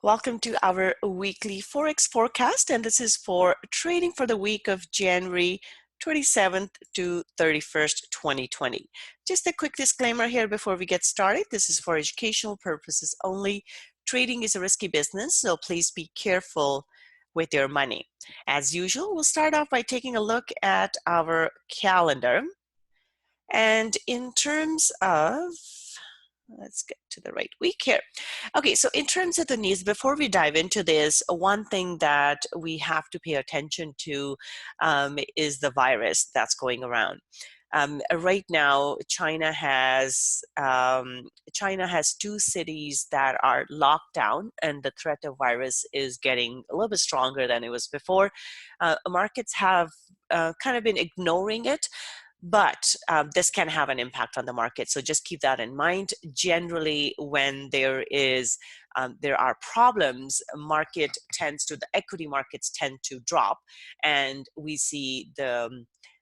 Welcome to our weekly Forex forecast, and this is for trading for the week of January 27th to 31st, 2020. Just a quick disclaimer here before we get started. This is for educational purposes only. Trading is a risky business, so please be careful with your money. As usual, we'll start off by taking a look at our calendar. And in terms of let's get to the right week here. Okay, so in terms of the news, before we dive into this, one thing that we have to pay attention to is the virus that's going around. Right now, China has two cities that are locked down, and the threat of virus is getting a little bit stronger than it was before. Markets have kind of been ignoring it, but this can have an impact on the market. So just keep that in mind. Generally, when there are problems, the equity markets tend to drop, and we see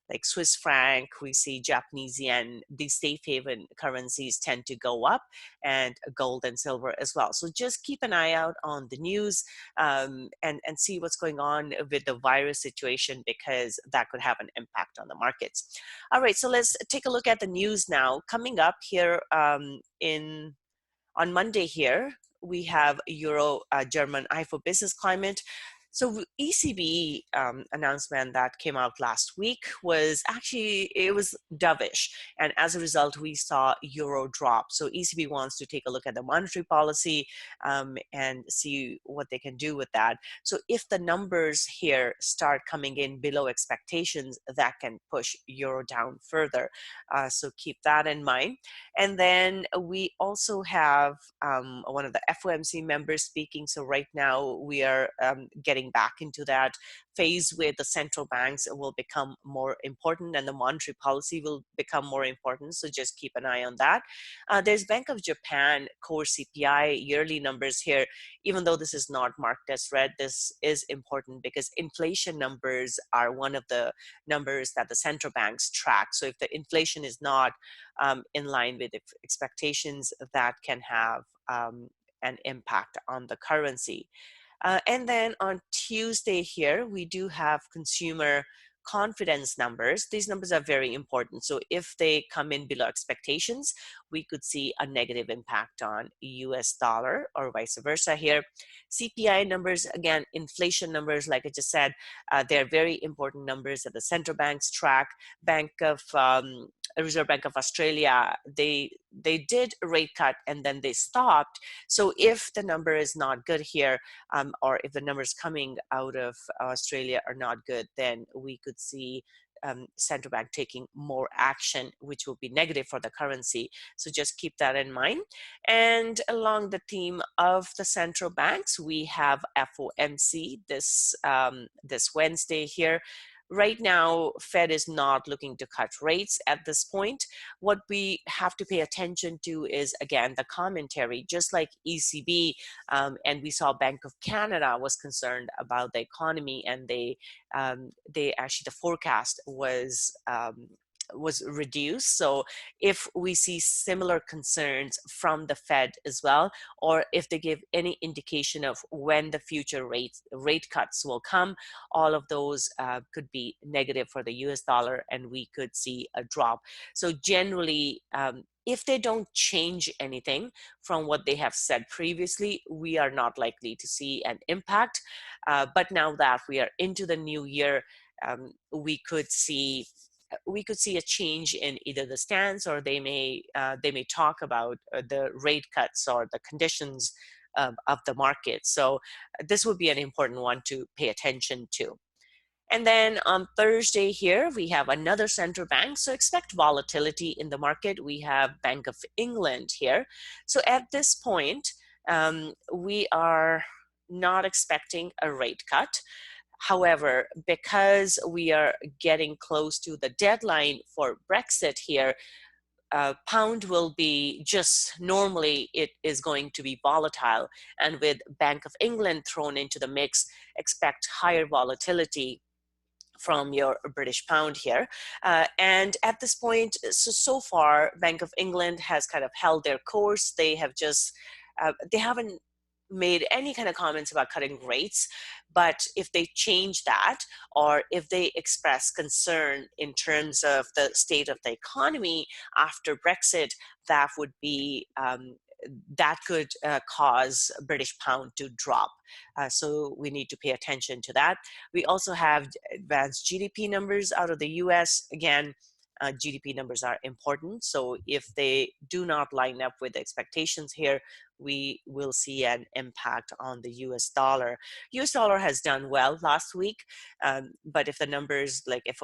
like Swiss franc, we see Japanese yen, these safe haven currencies tend to go up, and gold and silver as well. So just keep an eye out on the news and see what's going on with the virus situation, because that could have an impact on the markets. All right, so let's take a look at the news now. Coming up here on Monday here, we have Euro German IFO business climate. So ECB announcement that came out last week was it was dovish, and as a result we saw euro drop. So ECB wants to take a look at the monetary policy and see what they can do with that. So if the numbers here start coming in below expectations, that can push euro down further. So keep that in mind. And then we also have one of the FOMC members speaking. So right now we are getting back into that phase where the central banks will become more important and the monetary policy will become more important. So just keep an eye on that. There's Bank of Japan core CPI yearly numbers here. Even though this is not marked as red, this is important because inflation numbers are one of the numbers that the central banks track. So if the inflation is not in line with expectations, that can have an impact on the currency. And then on Tuesday here, we do have consumer confidence numbers. These numbers are very important. So if they come in below expectations, we could see a negative impact on US dollar or vice versa here. CPI numbers, again, inflation numbers, like I just said, they're very important numbers that the central banks track. Reserve Bank of Australia, they did a rate cut and then they stopped. So if the number is not good here, or if the numbers coming out of Australia are not good, then we could see central bank taking more action, which will be negative for the currency. So just keep that in mind. And along the theme of the central banks, we have FOMC this Wednesday here. Right now, Fed is not looking to cut rates at this point. What we have to pay attention to is, again, the commentary, just like ECB, and we saw Bank of Canada was concerned about the economy, and they actually, the forecast was reduced. So if we see similar concerns from the Fed as well, or if they give any indication of when the future rate cuts will come, all of those could be negative for the US dollar, and we could see a drop. So generally, if they don't change anything from what they have said previously, we are not likely to see an impact. But now that we are into the new year, we could see a change in either the stance, or they may talk about the rate cuts or the conditions of the market. So this would be an important one to pay attention to. And then on Thursday here, we have another central bank. So expect volatility in the market. We have Bank of England here. So at this point, we are not expecting a rate cut. However, because we are getting close to the deadline for Brexit here, pound will be normally it is going to be volatile. And with Bank of England thrown into the mix, expect higher volatility from your British pound here. And at this point, so far, Bank of England has kind of held their course. They haven't made any kind of comments about cutting rates, but if they change that, or if they express concern in terms of the state of the economy after Brexit, that would be that could cause British pound to drop. So we need to pay attention to that. We also have advanced GDP numbers out of the US. Again, GDP numbers are important. So if they do not line up with expectations here, we will see an impact on the US dollar. US dollar has done well last week, but if the numbers, like if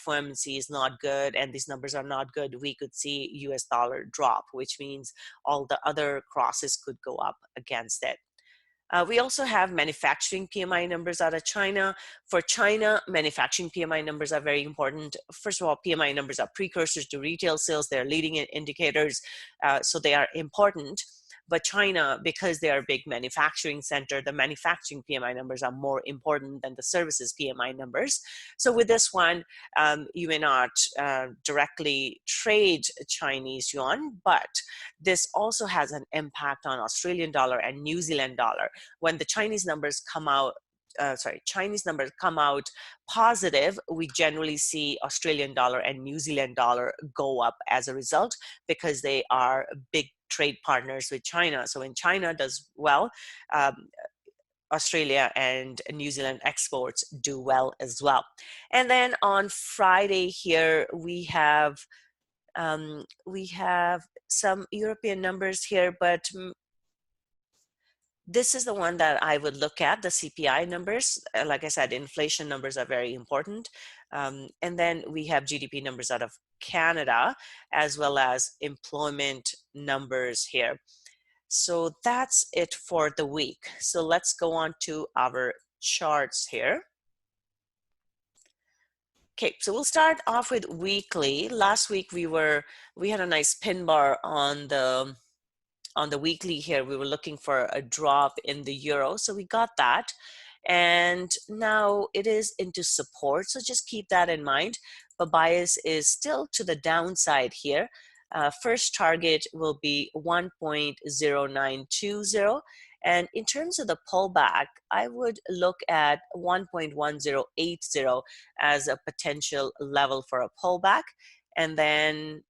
FOMC is not good and these numbers are not good, we could see US dollar drop, which means all the other crosses could go up against it. We also have manufacturing PMI numbers out of China. For China, manufacturing PMI numbers are very important. First of all, PMI numbers are precursors to retail sales. They're leading indicators, so they are important. But China, because they are a big manufacturing center, the manufacturing PMI numbers are more important than the services PMI numbers. So with this one, you may not directly trade Chinese yuan, but this also has an impact on Australian dollar and New Zealand dollar. When the Chinese numbers come out, positive, we generally see Australian dollar and New Zealand dollar go up as a result, because they are big trade partners with China. So when China does well, Australia and New Zealand exports do well as well. And then on Friday here, we have some European numbers here, but this is the one that I would look at, the CPI numbers. Like I said, inflation numbers are very important. And then we have GDP numbers out of Canada, as well as employment numbers here. So that's it for the week. So let's go on to our charts here. Okay, so we'll start off with weekly. Last week we had a nice pin bar on the weekly here. We were looking for a drop in the euro, so we got that. And now it is into support, so just keep that in mind. The bias is still to the downside here. First target will be 1.0920. And in terms of the pullback, I would look at 1.1080 as a potential level for a pullback. And then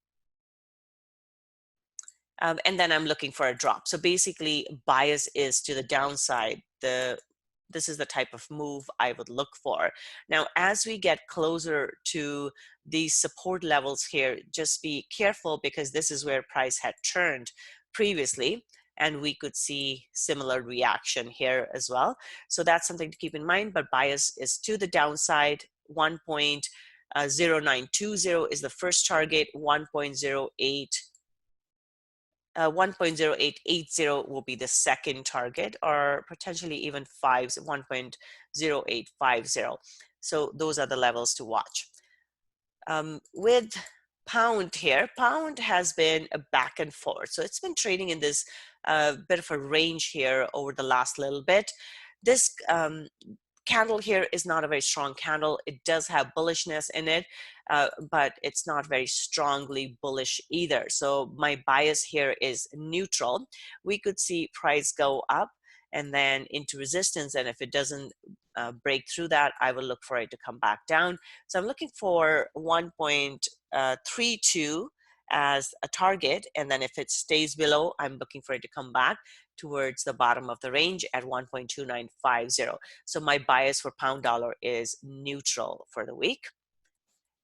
I'm looking for a drop. So basically, bias is to the downside. This is the type of move I would look for. Now, as we get closer to these support levels here, just be careful, because this is where price had turned previously, and we could see similar reaction here as well. So that's something to keep in mind, but bias is to the downside. 1.0920 is the first target. 1.0880 will be the second target, or potentially even 1.0850. So those are the levels to watch. With pound here, pound has been a back and forth. So it's been trading in this bit of a range here over the last little bit. This candle here is not a very strong candle. It does have bullishness in it, but it's not very strongly bullish either. So my bias here is neutral. We could see price go up and then into resistance, and if it doesn't break through that, I will look for it to come back down. So I'm looking for 1.32 as a target, and then if it stays below, I'm looking for it to come back towards the bottom of the range at 1.2950. So my bias for pound dollar is neutral for the week.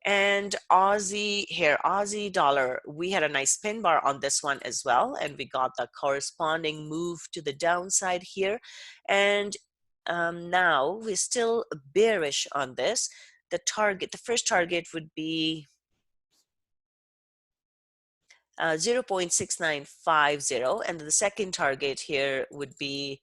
And Aussie here, Aussie dollar, we had a nice pin bar on this one as well, and we got the corresponding move to the downside here. And now we're still bearish on this. The first target would be 0.6950, and the second target here would be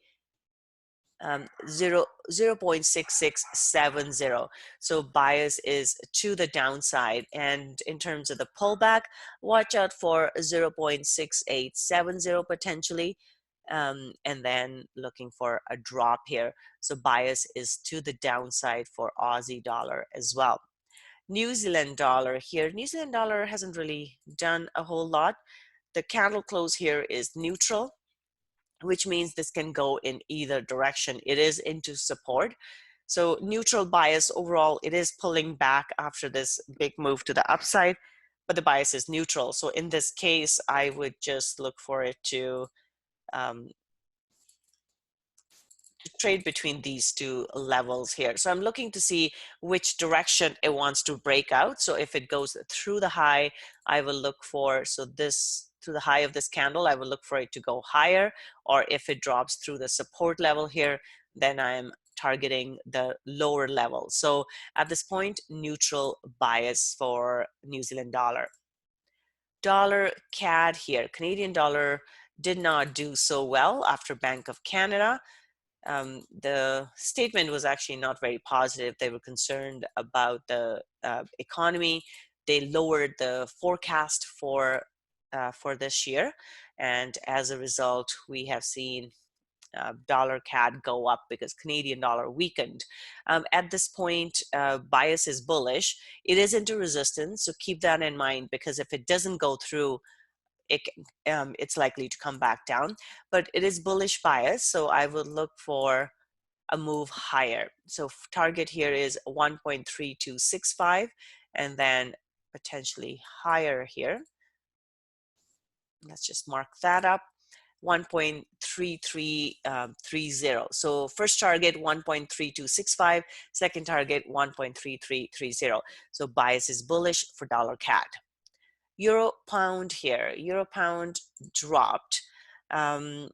0.6670. So bias is to the downside, and in terms of the pullback, watch out for 0.6870 potentially, and then looking for a drop here. So bias is to the downside for Aussie dollar as well. New Zealand dollar here. New Zealand dollar hasn't really done a whole lot. The candle close here is neutral. which means this can go in either direction. It is into support. So neutral bias overall, it is pulling back after this big move to the upside, but the bias is neutral. So in this case, I would just look for it to trade between these two levels here. So I'm looking to see which direction it wants to break out. So if it goes through the high, I will look for, so this through the high of this candle, I will look for it to go higher, or if it drops through the support level here, then I'm targeting the lower level. So at this point, neutral bias for New Zealand dollar. Dollar CAD here, Canadian dollar did not do so well after Bank of Canada. The statement was actually not very positive. They were concerned about the economy. They lowered the forecast for this year, and as a result, we have seen dollar CAD go up because Canadian dollar weakened. At this point, bias is bullish. It is into resistance, so keep that in mind, because if it doesn't go through, it's likely to come back down. But it is bullish bias, so I would look for a move higher. So target here is 1.3265, and then potentially higher here. Let's just mark that up. 1.3330. So first target 1.3265, second target 1.3330. So bias is bullish for dollar CAD. Euro pound here. Euro pound dropped. And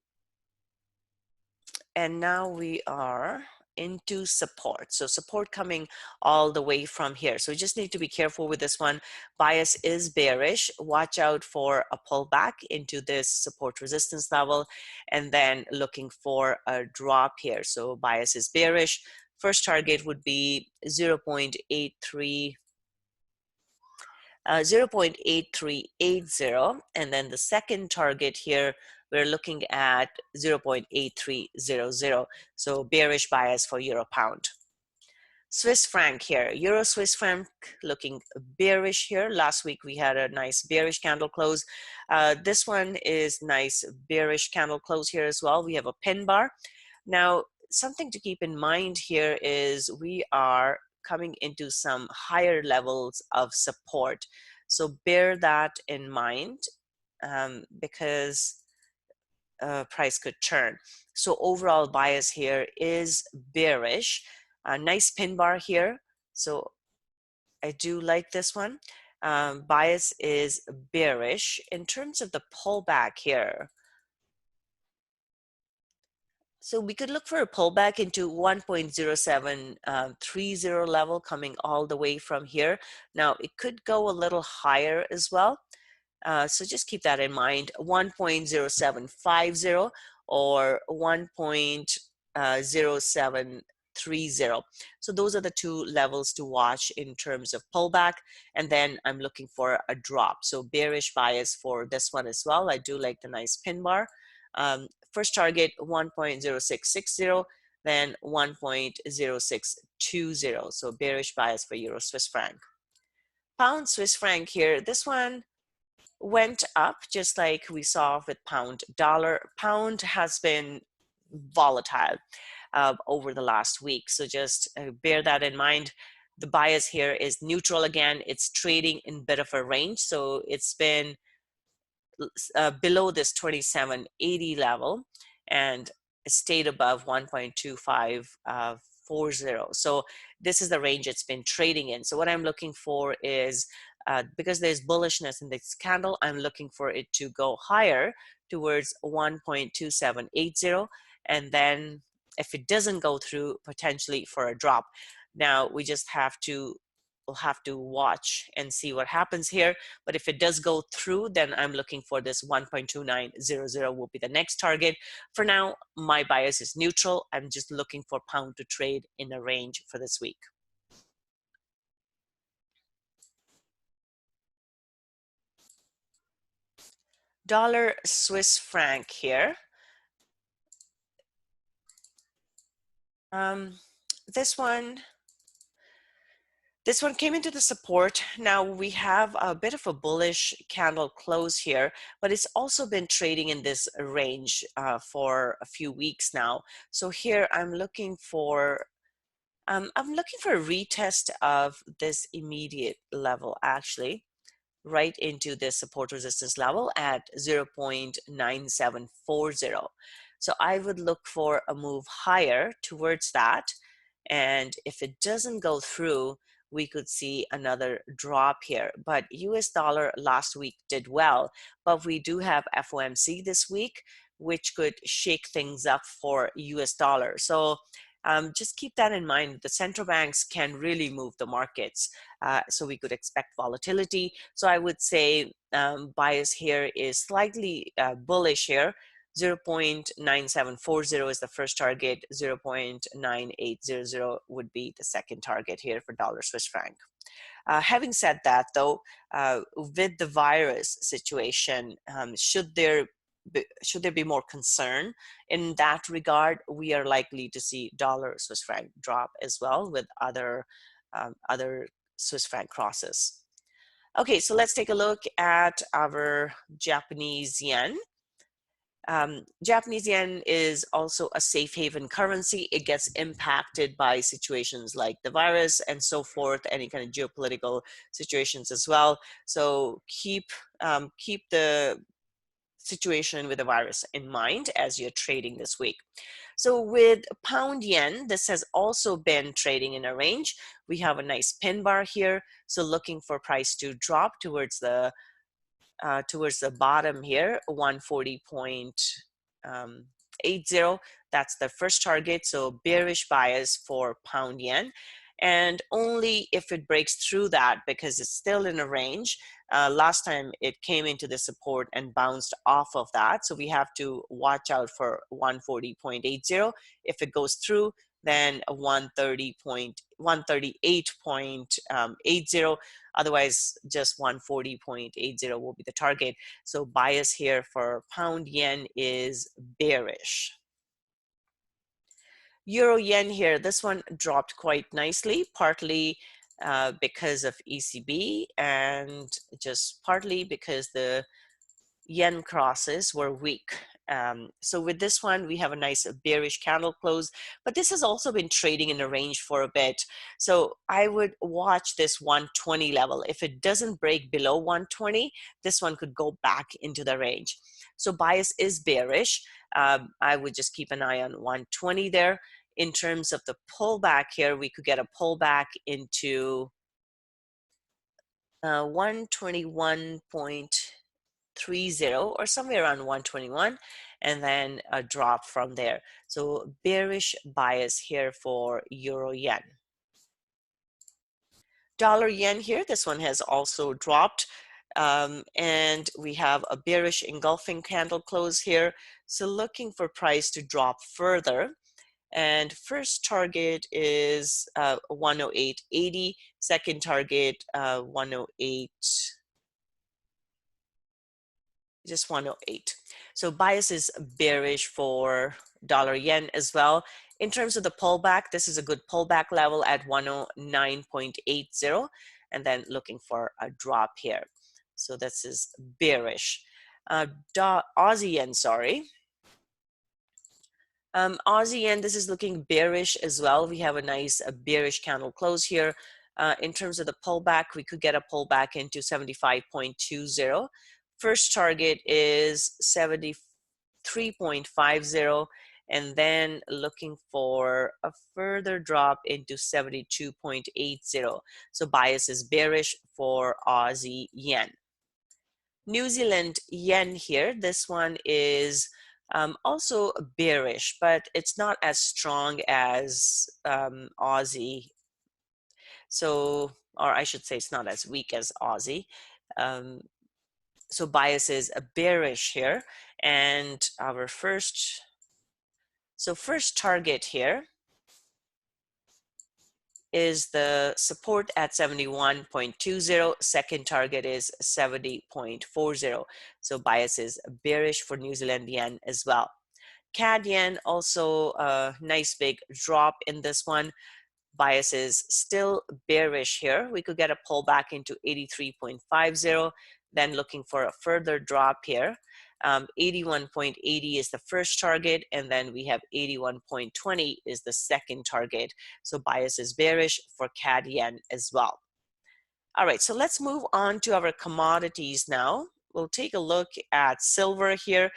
now we are into support. So support coming all the way from here. So we just need to be careful with this one. Bias is bearish. Watch out for a pullback into this support resistance level, and then looking for a drop here. So bias is bearish. First target would be 0.83. 0.8380, and then the second target here, we're looking at 0.8300. So bearish bias for euro pound. Swiss franc here, euro Swiss franc looking bearish here. Last week we had a nice bearish candle close. This one is nice bearish candle close here as well. We have a pin bar. Now, something to keep in mind here is we are coming into some higher levels of support. So bear that in mind, because price could turn. So overall bias here is bearish. A nice pin bar here. So I do like this one. Bias is bearish. In terms of the pullback here, so we could look for a pullback into 1.0730 level coming all the way from here. Now, it could go a little higher as well. So just keep that in mind, 1.0750 or 1.0730. So those are the two levels to watch in terms of pullback. And then I'm looking for a drop. So bearish bias for this one as well. I do like the nice pin bar. First target 1.0660, then 1.0620. So bearish bias for euro Swiss franc. Pound Swiss franc here, this one went up just like we saw with pound dollar. Pound has been volatile over the last week, so just bear that in mind. The bias here is neutral again. It's trading in a bit of a range, so it's been below this 2780 level and stayed above 1.2540. So this is the range it's been trading in. So what I'm looking for is, because there's bullishness in this candle, I'm looking for it to go higher towards 1.2780, and then if it doesn't go through, potentially for a drop. Now we just we'll have to watch and see what happens here. But if it does go through, then I'm looking for this 1.2900 will be the next target. For now, my bias is neutral. I'm just looking for pound to trade in a range for this week. Dollar Swiss franc here. This one, This one came into the support. Now we have a bit of a bullish candle close here, but it's also been trading in this range for a few weeks now. So here I'm looking for a retest of this immediate level, actually, right into the support resistance level at 0.9740. So I would look for a move higher towards that. And if it doesn't go through, we could see another drop here. But US dollar last week did well, but we do have FOMC this week, which could shake things up for US dollar. So just keep that in mind. The central banks can really move the markets. So we could expect volatility. So I would say bias here is slightly bullish here. 0.9740 is the first target, 0.9800 would be the second target here for dollar Swiss franc. Having said that, though, with the virus situation, should there be more concern in that regard, we are likely to see dollar Swiss franc drop as well with other Swiss franc crosses. Okay, so let's take a look at our Japanese yen. Japanese yen is also a safe haven currency. It gets impacted by situations like the virus and so forth, any kind of geopolitical situations as well. So keep the situation with the virus in mind as you're trading this week. So with pound yen, this has also been trading in a range. We have a nice pin bar here. So looking for price to drop towards the bottom here, 140.80. That's the first target. So bearish bias for pound yen. And only if it breaks through that, because it's still in a range. Last time it came into the support and bounced off of that. So we have to watch out for 140.80. If it goes through, then 138.80. Otherwise, just 140.80 will be the target. So bias here for pound yen is bearish. Euro yen here, this one dropped quite nicely, partly because of ECB and just partly because the yen crosses were weak. So with this one, we have a nice bearish candle close, but this has also been trading in a range for a bit. So I would watch this 120 level. If it doesn't break below 120, this one could go back into the range. So bias is bearish. I would just keep an eye on 120 there. In terms of the pullback here, we could get a pullback into 121.30 or somewhere around 121, and then a drop from there. So bearish bias here for euro yen. Dollar yen here, this one has also dropped, and we have a bearish engulfing candle close here. So looking for price to drop further. And first target is 108.80, second target 108, just 108. So bias is bearish for dollar yen as well. In terms of the pullback, this is a good pullback level at 109.80, and then looking for a drop here. So this is bearish. Aussie yen, sorry. Aussie yen, this is looking bearish as well. We have a nice bearish candle close here. In terms of the pullback, we could get a pullback into 75.20. First target is 73.50, and then looking for a further drop into 72.80. So bias is bearish for Aussie yen. New Zealand yen here, this one is also bearish, but it's not as strong as Aussie. So, or I should say it's not as weak as Aussie. So bias is a bearish here. And our first target here is the support at 71.20. Second target is 70.40. So bias is bearish for New Zealand yen as well. CAD yen, also a nice big drop in this one. Bias is still bearish here. We could get a pullback into 83.50, then looking for a further drop here. 81.80 is the first target, and then we have 81.20 is the second target. So bias is bearish for CAD yen as well. All right, so let's move on to our commodities now. We'll take a look at silver here.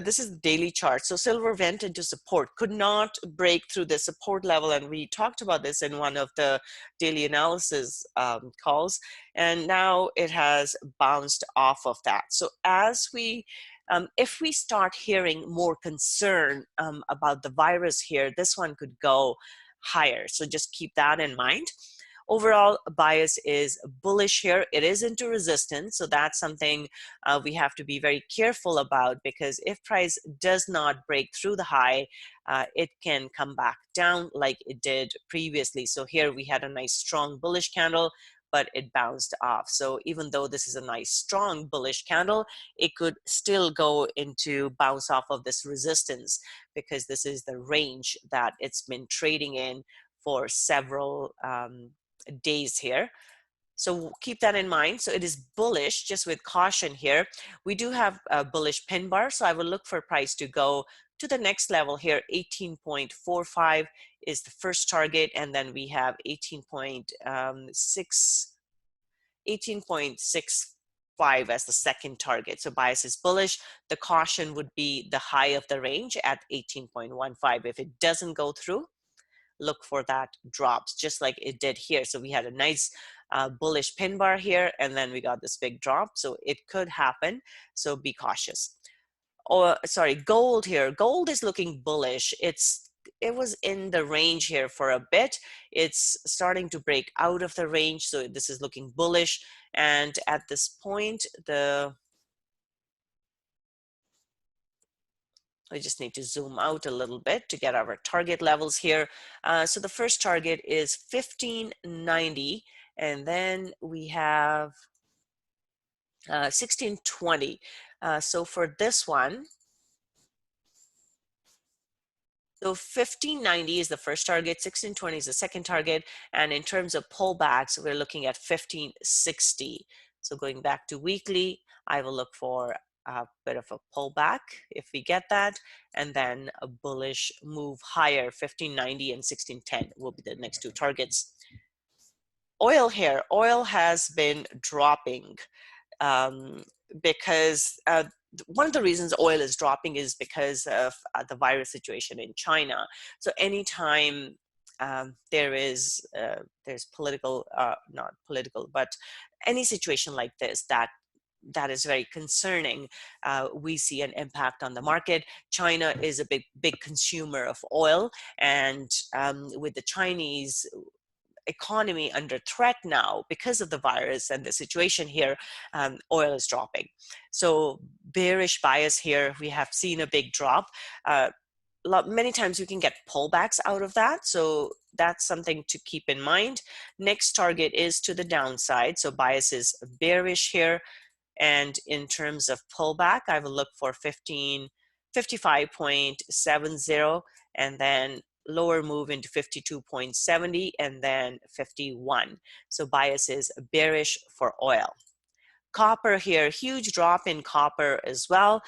This is the daily chart. So silver went into support, could not break through the support level, and we talked about this in one of the daily analysis calls, and now it has bounced off of that. So as we if we start hearing more concern about the virus here, this one could go higher. So just keep that in mind. Overall, bias is bullish here. It is into resistance, so that's something we have to be very careful about, because if price does not break through the high, it can come back down like it did previously. So here we had a nice strong bullish candle, but it bounced off. So even though this is a nice strong bullish candle, it could still go into bounce off of this resistance, because this is the range that it's been trading in for several days here. So keep that in mind. So it is bullish, just with caution here. We do have a bullish pin bar, so I will look for price to go to the next level here. 18.45 is the first target, and then we have 18.65 as the second target. So bias is bullish. The caution would be the high of the range at 18.15. If it doesn't go through, look for that drops, just like it did here. So we had a nice bullish pin bar here, and then we got this big drop. So it could happen, so be cautious. Or sorry, gold here. Gold is looking bullish. It was in the range here for a bit. It's starting to break out of the range, so this is looking bullish. And at this point, I just need to zoom out a little bit to get our target levels here. So the first target is 1590, and then we have 1620. So for this one, so 1590 is the first target, 1620 is the second target, and in terms of pullbacks, we're looking at 1560. So going back to weekly, I will look for a bit of a pullback if we get that, and then a bullish move higher. 1590 and 1610 will be the next two targets. Oil here, oil has been dropping because one of the reasons oil is dropping is because of the virus situation in China. So anytime there's political, not political, but any situation like this that is very concerning, we see an impact on the market. China is a big consumer of oil, and with the Chinese economy under threat now because of the virus and the situation here, oil is dropping. So bearish bias here. We have seen a big drop. Many times you can get pullbacks out of that, so that's something to keep in mind. Next target is to the downside, so bias is bearish here. And in terms of pullback, I will look for 55.70, and then lower move into 52.70, and then 51. So bias is bearish for oil. Copper here, huge drop in copper as well.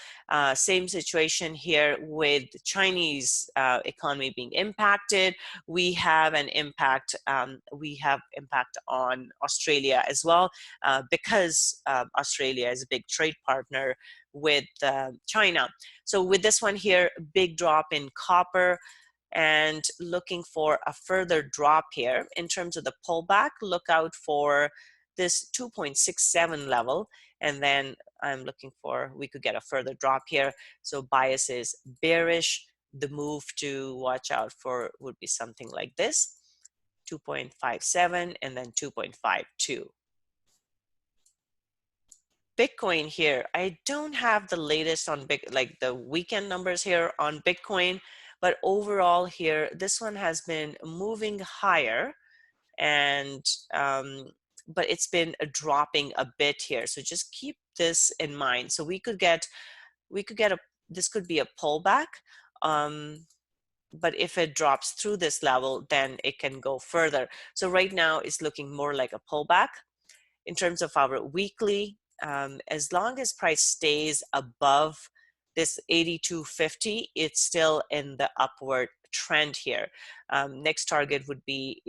Same situation here with the Chinese economy being impacted. We have an impact. We have impact on Australia as well, because Australia is a big trade partner with China. So with this one here, big drop in copper, and looking for a further drop here. In terms of the pullback, look out for this 2.67 level, and then I'm looking for, we could get a further drop here. So bias is bearish. The move to watch out for would be something like this, 2.57 and then 2.52. Bitcoin here, I don't have the latest on like the weekend numbers here on Bitcoin, but overall here, this one has been moving higher, and but it's been dropping a bit here. So just keep this in mind. So this could be a pullback. but if it drops through this level, then it can go further. So right now it's looking more like a pullback. In terms of our weekly, as long as price stays above this 82.50, it's still in the upward trend here. Next target would be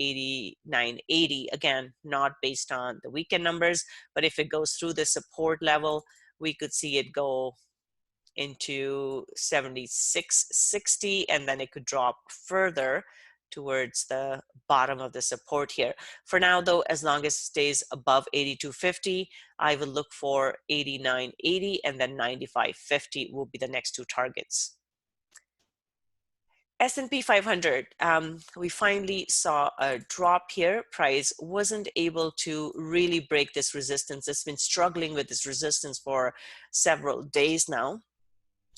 89.80. Again, not based on the weekend numbers, but if it goes through the support level, we could see it go into 76.60, and then it could drop further towards the bottom of the support here. For now though, as long as it stays above 82.50, I will look for 89.80, and then 95.50 will be the next two targets. S&P 500, we finally saw a drop here. Price wasn't able to really break this resistance. It's been struggling with this resistance for several days now.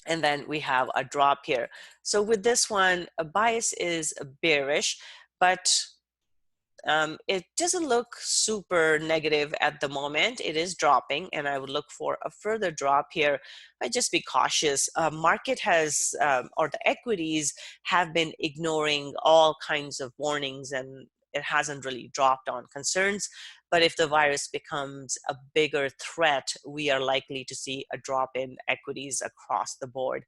And then we have a drop here. So with this one, a bias is bearish, but it doesn't look super negative at the moment. It is dropping, and I would look for a further drop here. I'd just be cautious. Market has, or the equities have been ignoring all kinds of warnings, and it hasn't really dropped on concerns. But if the virus becomes a bigger threat, we are likely to see a drop in equities across the board.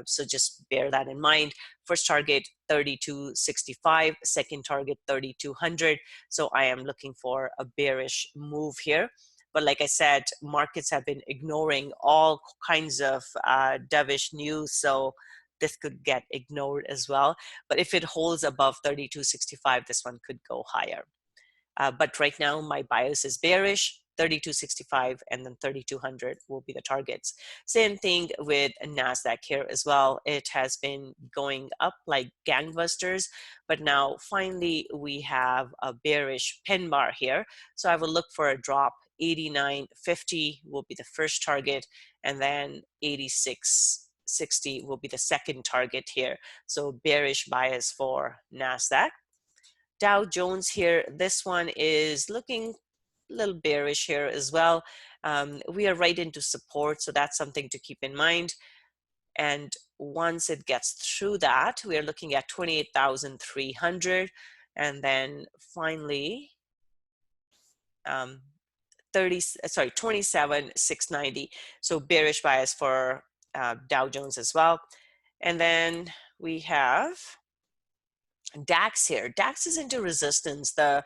So just bear that in mind. First target 32.65, second target 3200. So I am looking for a bearish move here. But like I said, markets have been ignoring all kinds of dovish news, so this could get ignored as well. But if it holds above 32.65, this one could go higher. But right now, my bias is bearish. 32.65 and then 3200 will be the targets. Same thing with Nasdaq here as well. It has been going up like gangbusters, but now finally we have a bearish pin bar here. So I will look for a drop. 89.50 will be the first target, and then 86.60 will be the second target here. So bearish bias for Nasdaq. Dow Jones here, this one is looking a little bearish here as well. We are right into support, so that's something to keep in mind. And once it gets through that, we are looking at 28,300, and then finally 27,690. So bearish bias for Dow Jones as well. And then we have DAX here. DAX is into resistance. The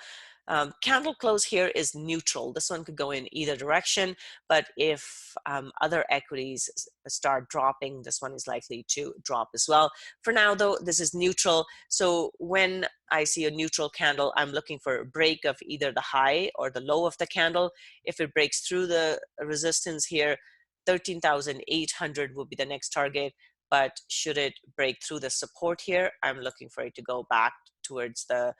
candle close here is neutral. This one could go in either direction, but if other equities start dropping, this one is likely to drop as well. For now though, this is neutral. So when I see a neutral candle, I'm looking for a break of either the high or the low of the candle. If it breaks through the resistance here, 13,800 will be the next target. But should it break through the support here, I'm looking for it to go back towards the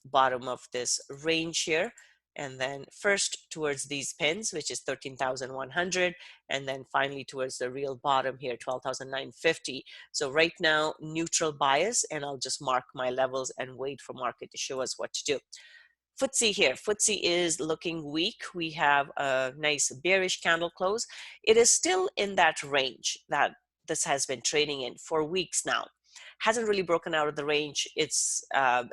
bottom of this range here. And then first towards these pins, which is 13,100, and then finally towards the real bottom here, 12,950. So right now, neutral bias, and I'll just mark my levels and wait for market to show us what to do. FTSE here, FTSE is looking weak. We have a nice bearish candle close. It is still in that range that this has been trading in for weeks now. Hasn't really broken out of the range. It's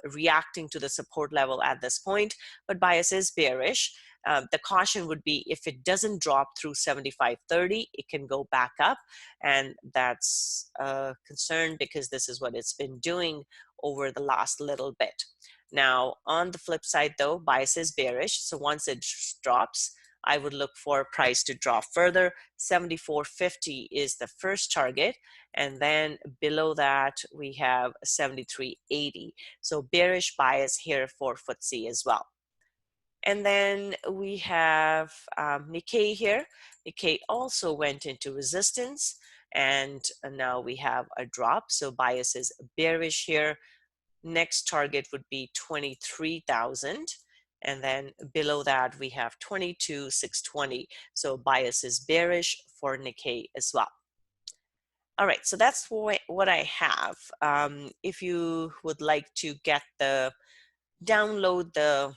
reacting to the support level at this point, but bias is bearish. The caution would be if it doesn't drop through 75.30, it can go back up, and that's a concern because this is what it's been doing over the last little bit. Now, on the flip side though, bias is bearish, so once it drops, I would look for price to drop further. 74.50 is the first target, and then below that we have 73.80. So bearish bias here for FTSE as well. And then we have Nikkei here. Nikkei also went into resistance, and now we have a drop. So bias is bearish here. Next target would be 23,000. And then below that, we have 22,620. So bias is bearish for Nikkei as well. All right, so that's what I have. If you would like to get download the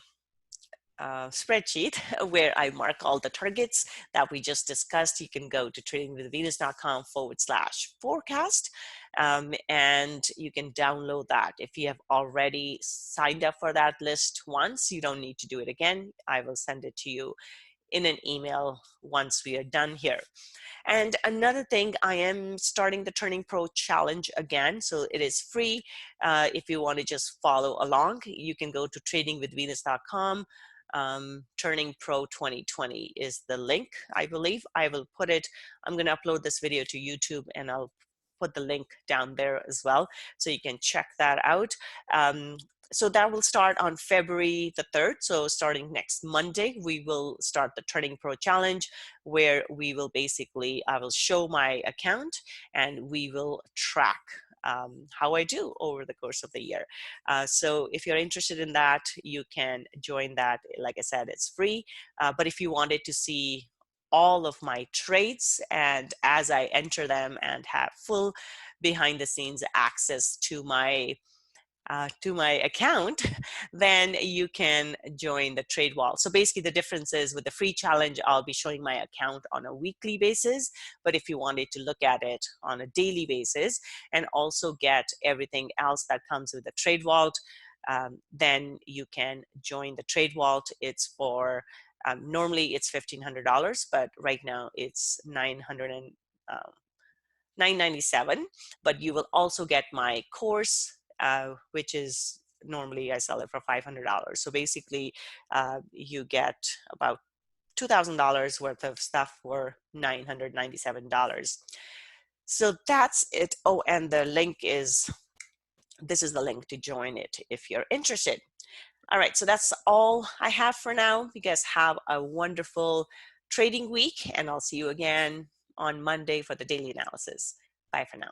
spreadsheet where I mark all the targets that we just discussed. You can go to tradingwithvenus.com/forecast and you can download that. If you have already signed up for that list once, you don't need to do it again. I will send it to you in an email once we are done here. And another thing, I am starting the Turning Pro Challenge again. So it is free. If you want to just follow along, you can go to tradingwithvenus.com. Turning Pro 2020 is the link, I believe. I will put it, I'm going to upload this video to YouTube and I'll put the link down there as well. So you can check that out. So that will start on February the 3rd. So starting next Monday, we will start the Turning Pro Challenge, where we will basically, I will show my account and we will track how I do over the course of the year. So if you're interested in that, you can join that. Like I said, it's free. But if you wanted to see all of my trades and as I enter them and have full behind the scenes access to my account, then you can join the trade wall. So basically the difference is with the free challenge, I'll be showing my account on a weekly basis. But if you wanted to look at it on a daily basis and also get everything else that comes with the trade vault, then you can join the trade vault. It's for, normally it's $1,500, but right now it's $997. But you will also get my course, which is normally I sell it for $500. So basically you get about $2,000 worth of stuff for $997. So that's it. Oh, and the link is, this is the link to join it if you're interested. All right, so that's all I have for now. You guys have a wonderful trading week, and I'll see you again on Monday for the daily analysis. Bye for now.